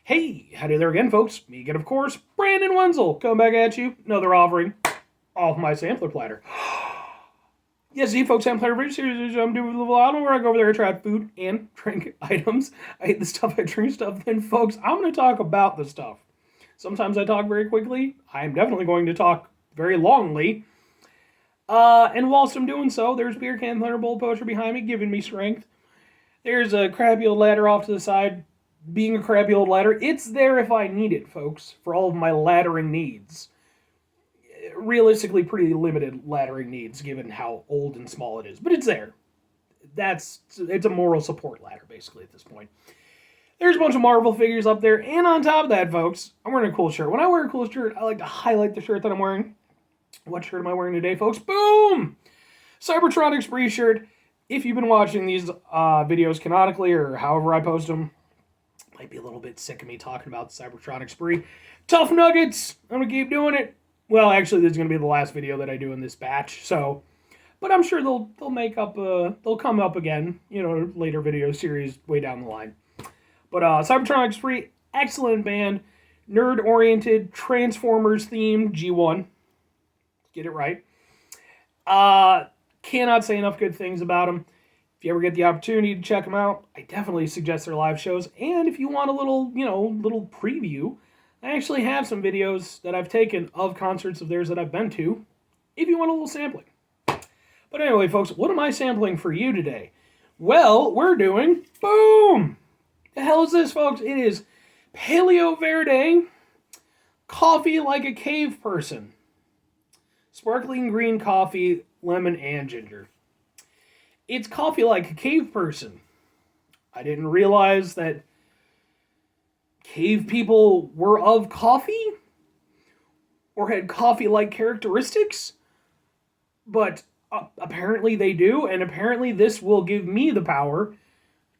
Hey, howdy there again, folks. Me again, of course, Brandon Wenzel, coming back at you. Another offering off my sampler platter. Yes, see, folks, sampler video series I'm doing a little while where I go over there and try food and drink items. I eat the stuff, I drink stuff. Then, folks, I'm going to talk about the stuff. Sometimes I talk very quickly. I'm definitely going to talk very longly. And whilst I'm doing so, there's beer can Thunderbolt poster behind me, giving me strength. There's a crappy old ladder off to the side, being a crappy old ladder. It's there if I need it, folks, for all of my laddering needs. Realistically, pretty limited laddering needs, given how old and small it is. But it's there. It's a moral support ladder, basically, at this point. There's a bunch of Marvel figures up there, and on top of that, folks, I'm wearing a cool shirt. When I wear a cool shirt, I like to highlight the shirt that I'm wearing. What shirt am I wearing today, folks? Boom! Cybertronic Spree shirt. If you've been watching these videos canonically, or however I post them, might be a little bit sick of me talking about the Cybertronic Spree. Tough nuggets! I'm going to keep doing it. Well, actually, this is going to be the last video that I do in this batch, so... But I'm sure they'll make up, they'll come up again, later video series way down the line. But Cybertronic Spree, excellent band, nerd-oriented, Transformers-themed G1. Get it right. Cannot say enough good things about them. If you ever get the opportunity to check them out, I definitely suggest their live shows. And if you want a little, little preview, I actually have some videos that I've taken of concerts of theirs that I've been to, if you want a little sampling. But anyway, folks, what am I sampling for you today? Well, we're doing, boom! The hell is this, folks? It is Paleo Verde, coffee like a cave person. Sparkling green coffee, lemon, and ginger. It's coffee like a cave person. I didn't realize that cave people were of coffee or had coffee-like characteristics, but apparently they do, and apparently this will give me the power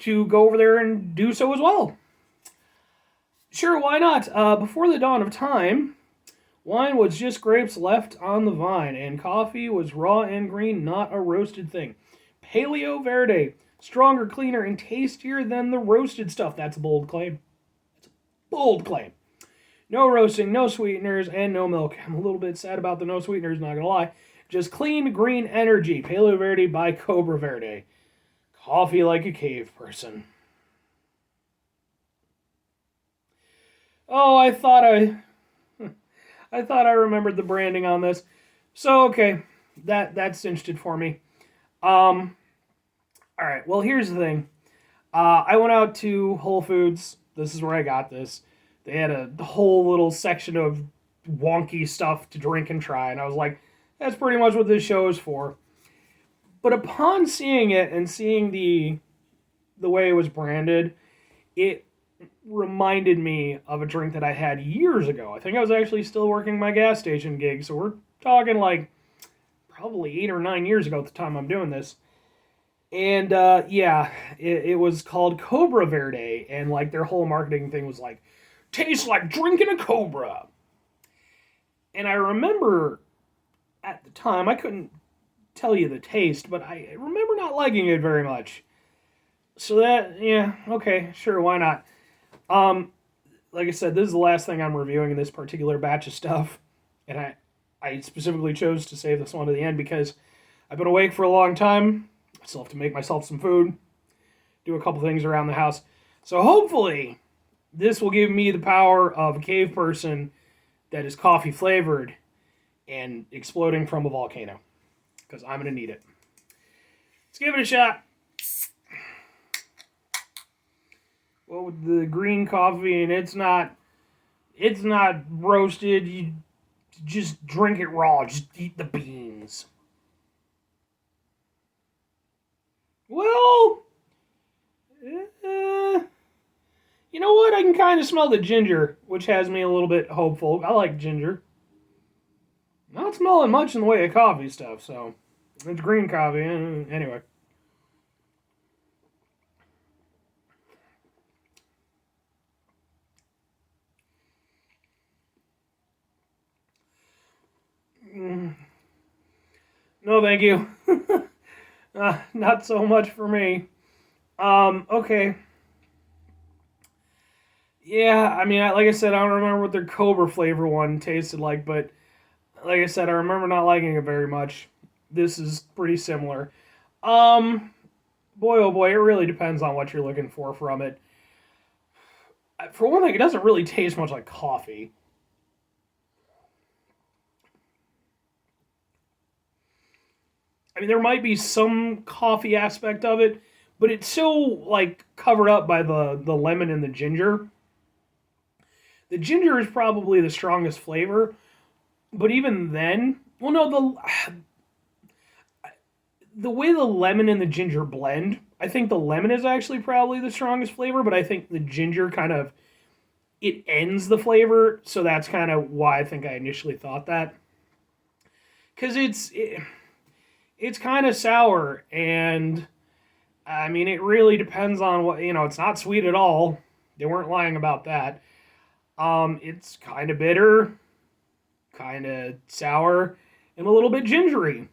to go over there and do so as well. Sure, why not? Before the dawn of time, wine was just grapes left on the vine, and coffee was raw and green, not a roasted thing. Paleo Verde, stronger, cleaner, and tastier than the roasted stuff. That's a bold claim. That's a bold claim. No roasting, no sweeteners, and no milk. I'm a little bit sad about the no sweeteners, not gonna lie. Just clean green energy. Paleo Verde by Cobra Verde. Coffee like a cave person. Oh, I thought I remembered the branding on this. So, okay, that cinched it for me. Alright, well, here's the thing. I went out to Whole Foods. This is where I got this. They had a whole little section of wonky stuff to drink and try, and I was like, that's pretty much what this show is for. But upon seeing it and seeing the way it was branded, it reminded me of a drink that I had years ago. I think I was actually still working my gas station gig, so we're talking like probably 8 or 9 years ago at the time I'm doing this. And it was called Cobra Verde, and like their whole marketing thing was like, tastes like drinking a cobra. And I remember at the time, I couldn't tell you the taste, but I remember not liking it very much. So okay, sure, why not? Like I said, this is the last thing I'm reviewing in this particular batch of stuff, and I specifically chose to save this one to the end because I've been awake for a long time. I still have to make myself some food, do a couple things around the house. So hopefully, this will give me the power of a cave person that is coffee flavored and exploding from a volcano, because I'm going to need it. Let's give it a shot. Well, with the green coffee, and it's not roasted. You just drink it raw. Just eat the beans. Well, you know what? I can kind of smell the ginger, which has me a little bit hopeful. I like ginger. Not smelling much in the way of coffee stuff, so it's green coffee. Anyway. No, thank you. Not so much for me. Okay. Yeah, I mean, like I said, I don't remember what their Cobra flavor one tasted like, but like I said, I remember not liking it very much. This is pretty similar. Um, Boy, oh boy, it really depends on what you're looking for from it. For one thing, it doesn't really taste much like coffee. I mean, there might be some coffee aspect of it, but it's so like covered up by the lemon and the ginger. The ginger is probably the strongest flavor, but even then, well, no, the way the lemon and the ginger blend, I think the lemon is actually probably the strongest flavor, but I think the ginger kind of it ends the flavor, so that's kind of why I think I initially thought that. Because it's kind of sour, and I mean, it really depends on what, it's not sweet at all. They weren't lying about that. It's kind of bitter, kind of sour, and a little bit gingery.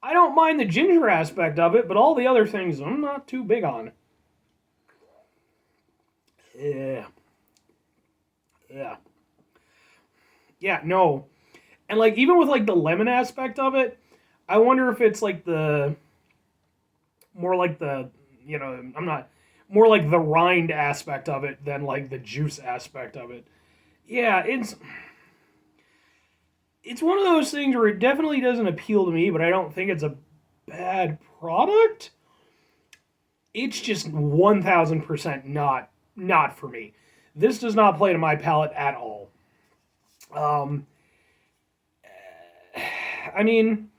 I don't mind the ginger aspect of it, but all the other things I'm not too big on. Yeah. Yeah. Yeah, no. And like even with like the lemon aspect of it, I wonder if it's like the more like the, I'm not more like the rind aspect of it than like the juice aspect of it. Yeah, it's one of those things where it definitely doesn't appeal to me, but I don't think it's a bad product. It's just 1000% not for me. This does not play to my palate at all. Um, I mean,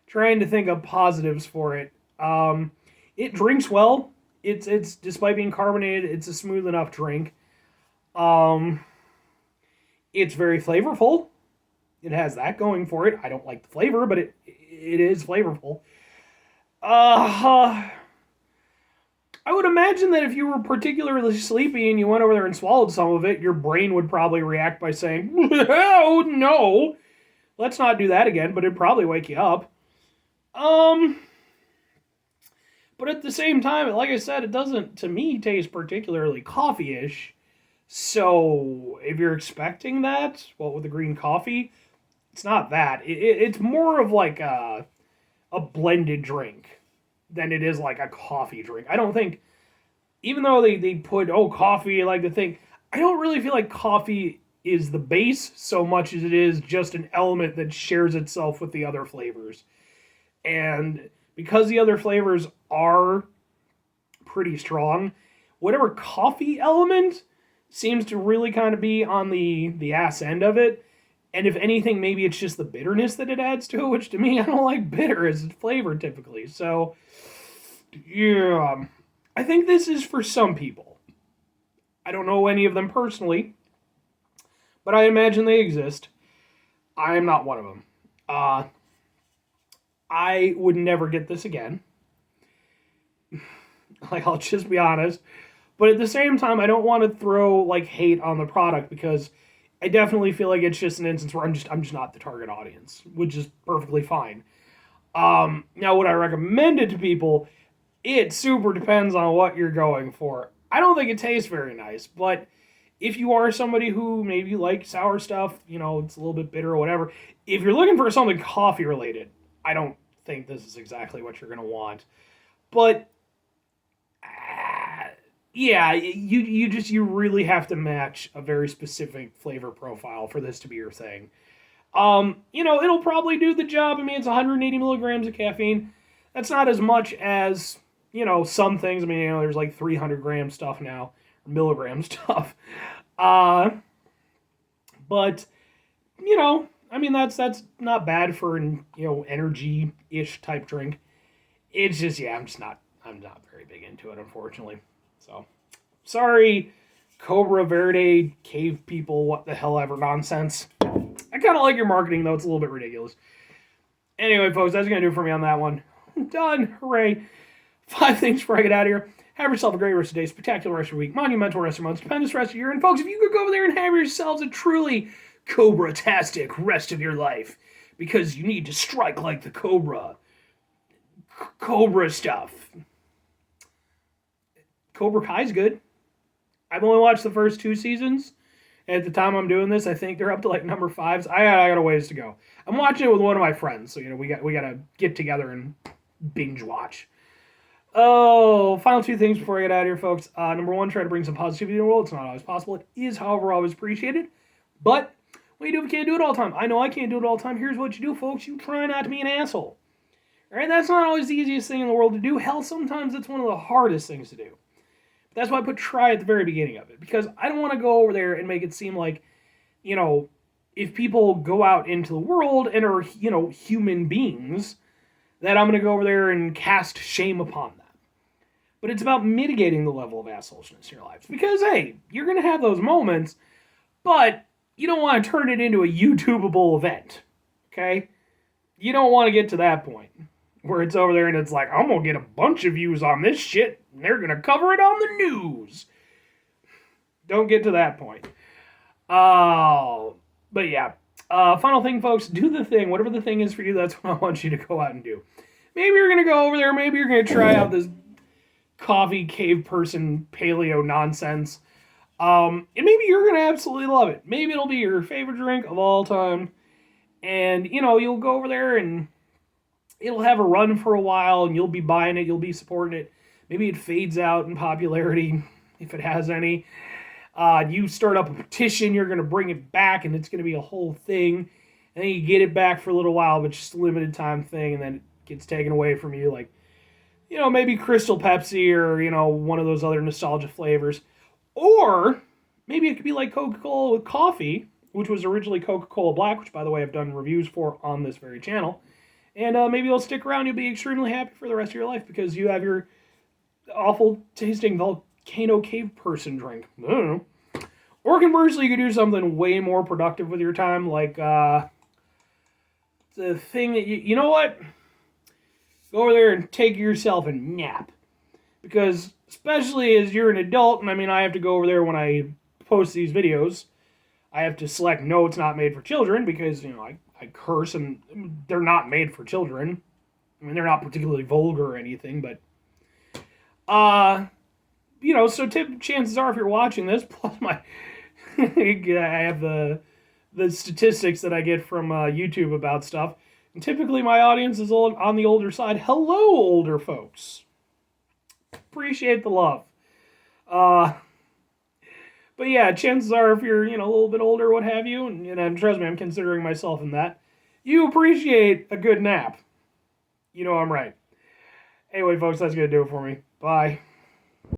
trying to think of positives for it. It drinks well. It's despite being carbonated, it's a smooth enough drink. Um, it's very flavorful. It has that going for it. I don't like the flavor, but it is flavorful. Uh, I would imagine that if you were particularly sleepy and you went over there and swallowed some of it, your brain would probably react by saying, "Oh no, let's not do that again." But it'd probably wake you up. Um, but at the same time, like I said, it doesn't to me taste particularly coffee-ish. So if you're expecting that, well, with the green coffee, it's not that. It's more of like a blended drink than it is like a coffee drink. I don't think, even though they put, oh, coffee, like the thing, I don't really feel like coffee is the base so much as it is just an element that shares itself with the other flavors. And because the other flavors are pretty strong, whatever coffee element seems to really kind of be on the ass end of it. And if anything, maybe it's just the bitterness that it adds to it, which to me, I don't like bitter as a flavor typically. So, yeah, I think this is for some people. I don't know any of them personally, but I imagine they exist. I am not one of them. Uh, I would never get this again. Like, I'll just be honest. But at the same time, I don't want to throw like hate on the product because I definitely feel like it's just an instance where I'm just not the target audience, which is perfectly fine. Now, would I recommend it to people? It super depends on what you're going for. I don't think it tastes very nice, but if you are somebody who maybe like sour stuff, it's a little bit bitter or whatever. If you're looking for something coffee related, I don't think this is exactly what you're gonna want. But yeah, you really have to match a very specific flavor profile for this to be your thing. It'll probably do the job. I mean, it's 180 milligrams of caffeine. That's not as much as, some things. I mean, there's like 300 gram stuff now, milligram stuff. Uh, but, I mean, that's not bad for an, energy-ish type drink. It's just, yeah, I'm not very big into it, unfortunately. So, sorry, Cobra Verde cave people, what the hell ever nonsense. I kind of like your marketing, though. It's a little bit ridiculous. Anyway, folks, that's going to do it for me on that one. Done. Hooray. 5 things before I get out of here. Have yourself a great rest of the day, spectacular rest of your week, monumental rest of your month, stupendous rest of your year. And, folks, if you could go over there and have yourselves a truly Cobra-tastic rest of your life, because you need to strike like the Cobra. Cobra stuff. Cobra Kai's good. I've only watched the first 2 seasons. At the time I'm doing this, I think they're up to like number 5. I got a ways to go. I'm watching it with one of my friends, so we got to get together and binge watch. Oh, final 2 things before I get out of here, folks. Number 1, try to bring some positivity in the world. It's not always possible. It is, however, always appreciated. But what do you do if you can't do it all the time? I know I can't do it all the time. Here's what you do, folks. You try not to be an asshole. All right, that's not always the easiest thing in the world to do. Hell, sometimes it's one of the hardest things to do. That's why I put try at the very beginning of it, because I don't want to go over there and make it seem like, if people go out into the world and are, human beings, that I'm going to go over there and cast shame upon them. But it's about mitigating the level of assholishness in your lives. Because, hey, you're going to have those moments, but you don't want to turn it into a YouTubeable event, okay? You don't want to get to that point where it's over there and it's like, I'm going to get a bunch of views on this shit, and they're going to cover it on the news. Don't get to that point. But yeah. Final thing, folks, do the thing. Whatever the thing is for you, that's what I want you to go out and do. Maybe you're going to go over there. Maybe you're going to try out this coffee cave person paleo nonsense. And maybe you're going to absolutely love it. Maybe it'll be your favorite drink of all time. And, you'll go over there and it'll have a run for a while and you'll be buying it. You'll be supporting it. Maybe it fades out in popularity, if it has any. You start up a petition, you're going to bring it back, and it's going to be a whole thing. And then you get it back for a little while, but just a limited time thing, and then it gets taken away from you. Like, maybe Crystal Pepsi or, one of those other nostalgia flavors. Or maybe it could be like Coca-Cola with coffee, which was originally Coca-Cola Black, which, by the way, I've done reviews for on this very channel. And maybe it'll stick around. You'll be extremely happy for the rest of your life because you have your awful tasting volcano cave person drink. I don't know. Or conversely, you could do something way more productive with your time, like the thing that you know what? Go over there and take yourself a nap. Because especially as you're an adult, and I have to go over there when I post these videos, I have to select no, it's not made for children, because, I curse and they're not made for children. They're not particularly vulgar or anything, but so chances are if you're watching this, plus I have the statistics that I get from YouTube about stuff, and typically my audience is on the older side. Hello, older folks. Appreciate the love. But yeah, chances are if you're, a little bit older, what have you, and trust me, I'm considering myself in that, you appreciate a good nap. I'm right. Anyway, folks, that's going to do it for me. Bye.